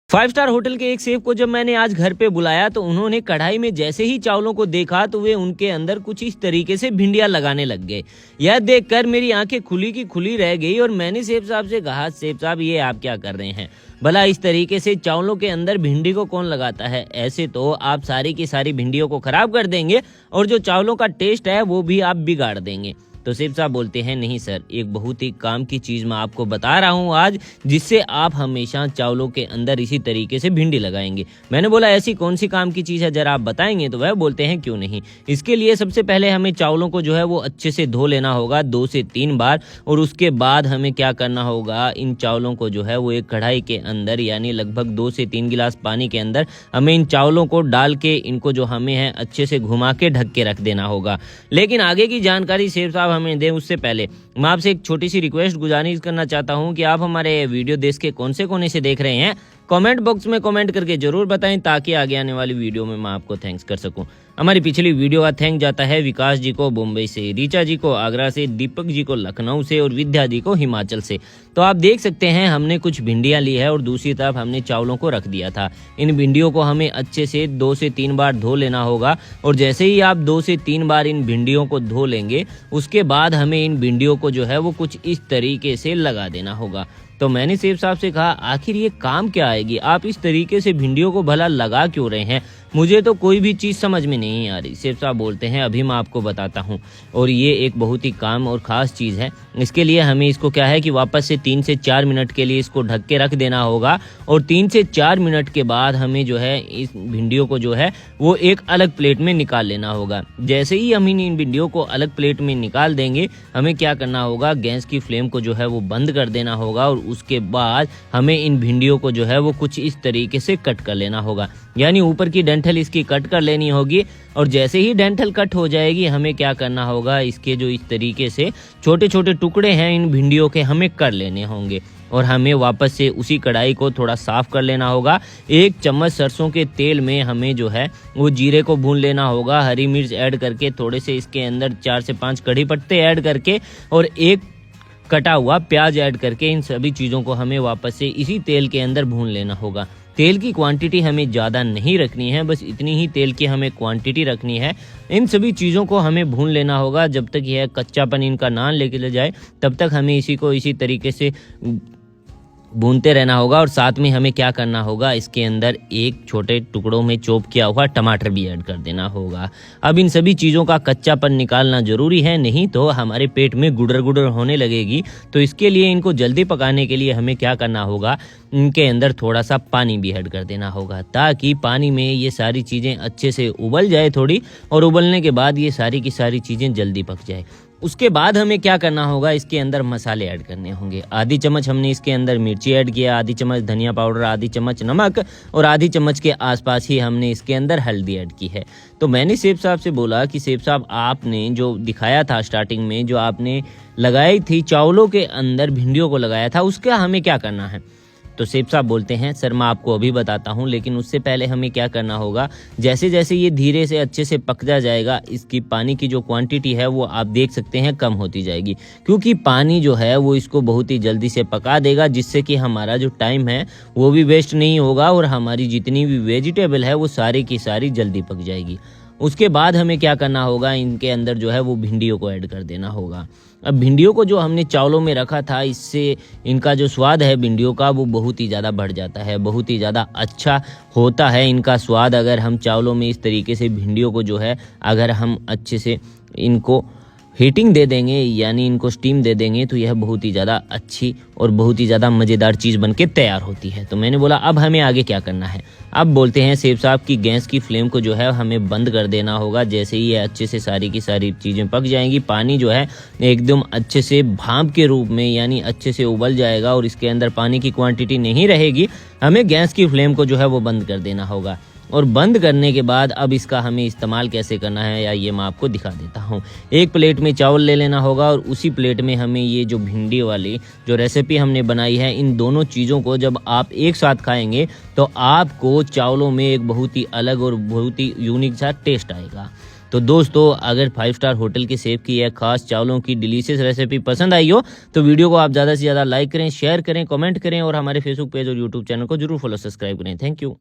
5 star hotel के एक chef को जब मैंने आज घर पे बुलाया तो उन्होंने कढ़ाई में जैसे ही चावलों को देखा तो वे उनके अंदर कुछ इस तरीके से भिंडियां लगाने लग गए। यह देखकर मेरी आंखें खुली की खुली रह गई और मैंने शेफ साहब से कहा, शेफ साहब ये आप क्या कर रहे हैं? भला इस तरीके से चावलों के अंदर भिंडी को कौन लगाता है? ऐसे तो आप सारी की सारी भिंडियों को खराब कर देंगे और जो चावलों का टेस्ट है वो भी आप बिगाड़ देंगे। तो शेफ साहब बोलते हैं, नहीं सर, एक बहुत ही काम की चीज मैं आपको बता रहा हूँ आज, जिससे आप हमेशा चावलों के अंदर इसी तरीके से भिंडी लगाएंगे। मैंने बोला ऐसी कौन सी काम की चीज है, जरा आप बताएंगे? तो वह बोलते हैं क्यों नहीं। इसके लिए सबसे पहले हमें चावलों को जो है वो अच्छे से धो लेना होगा 2 से 3 बार, और उसके बाद हमें क्या करना होगा, इन चावलों को जो है वो एक कढ़ाई के अंदर यानी लगभग 2 से 3 गिलास पानी के अंदर हमें इन चावलों को डाल के इनको जो हमें है अच्छे से घुमा के ढक के रख देना होगा। लेकिन आगे की जानकारी शेफ साहब हमें दें उससे पहले मैं आपसे एक छोटी सी रिक्वेस्ट गुजारिश करना चाहता हूं कि आप हमारे वीडियो देश के कौन से कोने से देख रहे हैं, कमेंट बॉक्स में कमेंट करके जरूर बताएं, ताकि आगे आने वाली वीडियो में मैं आपको थैंक्स कर सकूं। हमारी पिछली वीडियो का थैंक जाता है विकास जी को मुंबई से, रीचा जी को आगरा से, दीपक जी को लखनऊ से और विद्या जी को हिमाचल से। तो आप देख सकते हैं हमने कुछ भिंडियां ली है और दूसरी तरफ हमने चावलों को रख दिया था। इन भिंडियों को हमें अच्छे से 2 से 3 बार धो लेना होगा, और जैसे ही आप 2 से 3 बार इन भिंडियों को धो लेंगे उसके बाद हमें इन भिंडियों को जो है वो कुछ इस तरीके से लगा देना होगा। तो मैंने शेफ साहब से कहा, आखिर ये काम क्या आएगी? आप इस तरीके से भिंडियों को भला लगा क्यों रहे हैं? मुझे तो कोई भी चीज़ समझ में नहीं आ रही। शेफ साहब बोलते हैं, अभी मैं आपको बताता हूँ, और ये एक बहुत ही काम और ख़ास चीज़ है। इसके लिए हमें इसको क्या है कि वापस से 3 से 4 मिनट के लिए इसको ढक के रख देना होगा, और 3 से 4 मिनट के बाद हमें जो है इस भिंडियों को जो है वो एक अलग प्लेट में निकाल लेना होगा। जैसे ही हम इन भिंडियों को अलग प्लेट में निकाल देंगे, हमें क्या करना होगा, गैस की फ्लेम को जो है वो बंद कर देना होगा, और उसके बाद हमें इन भिंडियों को जो है वो कुछ इस तरीके से कट कर लेना होगा, यानी ऊपर की डंठल इसकी कट कर लेनी होगी। और जैसे ही डंठल कट हो जाएगी हमें क्या करना होगा, इसके जो इस तरीके से छोटे छोटे टुकड़े हैं इन भिंडियों के हमें कर लेने होंगे, और हमें वापस से उसी कढ़ाई को थोड़ा साफ कर लेना होगा। 1 चम्मच सरसों के तेल में हमें जो है वो जीरे को भून लेना होगा, हरी मिर्च ऐड करके, थोड़े से इसके अंदर 4 से 5 कड़ी पत्ते ऐड करके, और 1 कटा हुआ प्याज ऐड करके इन सभी चीज़ों को हमें वापस से इसी तेल के अंदर भून लेना होगा। तेल की क्वांटिटी हमें ज़्यादा नहीं रखनी है, बस इतनी ही तेल की हमें क्वांटिटी रखनी है। इन सभी चीज़ों को हमें भून लेना होगा जब तक यह कच्चापन इनका ना लेके जाए, तब तक हमें इसी को इसी तरीके से भूनते रहना होगा। और साथ में हमें क्या करना होगा, इसके अंदर 1 छोटे टुकड़ों में चॉप किया हुआ टमाटर भी ऐड कर देना होगा। अब इन सभी चीज़ों का कच्चापन निकालना ज़रूरी है, नहीं तो हमारे पेट में गुडर गुडर होने लगेगी। तो इसके लिए इनको जल्दी पकाने के लिए हमें क्या करना होगा, इनके अंदर थोड़ा सा पानी भी ऐड कर देना होगा, ताकि पानी में ये सारी चीज़ें अच्छे से उबल जाए थोड़ी, और उबलने के बाद ये सारी की सारी चीज़ें जल्दी पक जाए। उसके बाद हमें क्या करना होगा, इसके अंदर मसाले ऐड करने होंगे। आधी चम्मच हमने इसके अंदर मिर्ची ऐड किया, आधी चम्मच धनिया पाउडर, आधी चम्मच नमक, और आधी चम्मच के आसपास ही हमने इसके अंदर हल्दी ऐड की है। तो मैंने शेफ साहब से बोला कि शेफ साहब, आपने जो दिखाया था स्टार्टिंग में, जो आपने लगाई थी चावलों के अंदर भिंडियों को लगाया था, उसका हमें क्या करना है? तो शेफ साहब बोलते हैं, सर मैं आपको अभी बताता हूँ, लेकिन उससे पहले हमें क्या करना होगा, जैसे जैसे ये धीरे से अच्छे से पकता जाएगा, इसकी पानी की जो क्वांटिटी है वो आप देख सकते हैं कम होती जाएगी, क्योंकि पानी जो है वो इसको बहुत ही जल्दी से पका देगा, जिससे कि हमारा जो टाइम है वो भी वेस्ट नहीं होगा, और हमारी जितनी भी वेजिटेबल है वो सारी की सारी जल्दी पक जाएगी। उसके बाद हमें क्या करना होगा, इनके अंदर जो है वो भिंडियों को ऐड कर देना होगा। अब भिंडियों को जो हमने चावलों में रखा था, इससे इनका जो स्वाद है भिंडियों का वो बहुत ही ज़्यादा बढ़ जाता है, बहुत ही ज़्यादा अच्छा होता है इनका स्वाद। अगर हम चावलों में इस तरीके से भिंडियों को जो है अगर हम अच्छे से इनको हीटिंग दे देंगे, यानी इनको स्टीम दे देंगे, तो यह बहुत ही ज़्यादा अच्छी और बहुत ही ज़्यादा मज़ेदार चीज़ बनके तैयार होती है। तो मैंने बोला अब हमें आगे क्या करना है। अब बोलते हैं शेफ साहब की गैस की फ्लेम को जो है हमें बंद कर देना होगा। जैसे ही ये अच्छे से सारी की सारी चीज़ें पक जाएंगी, पानी जो है एकदम अच्छे से भाप के रूप में यानी अच्छे से उबल जाएगा, और इसके अंदर पानी की क्वांटिटी नहीं रहेगी, हमें गैस की फ्लेम को जो है वो बंद कर देना होगा। और बंद करने के बाद अब इसका हमें इस्तेमाल कैसे करना है, या ये मैं आपको दिखा देता हूँ। एक प्लेट में चावल ले लेना होगा, और उसी प्लेट में हमें ये जो भिंडी वाली जो रेसिपी हमने बनाई है, इन दोनों चीज़ों को जब आप एक साथ खाएंगे तो आपको चावलों में एक बहुत ही अलग और बहुत ही यूनिक सा टेस्ट आएगा। तो दोस्तों अगर 5 स्टार होटल के सेव की यह खास चावलों की डिलीशियस रेसिपी पसंद आई हो तो वीडियो को आप ज़्यादा से ज़्यादा लाइक करें, शेयर करें, कमेंट करें और हमारे फेसबुक पेज और यूट्यूब चैनल को जरूर फॉलो सब्सक्राइब करें। Thank you.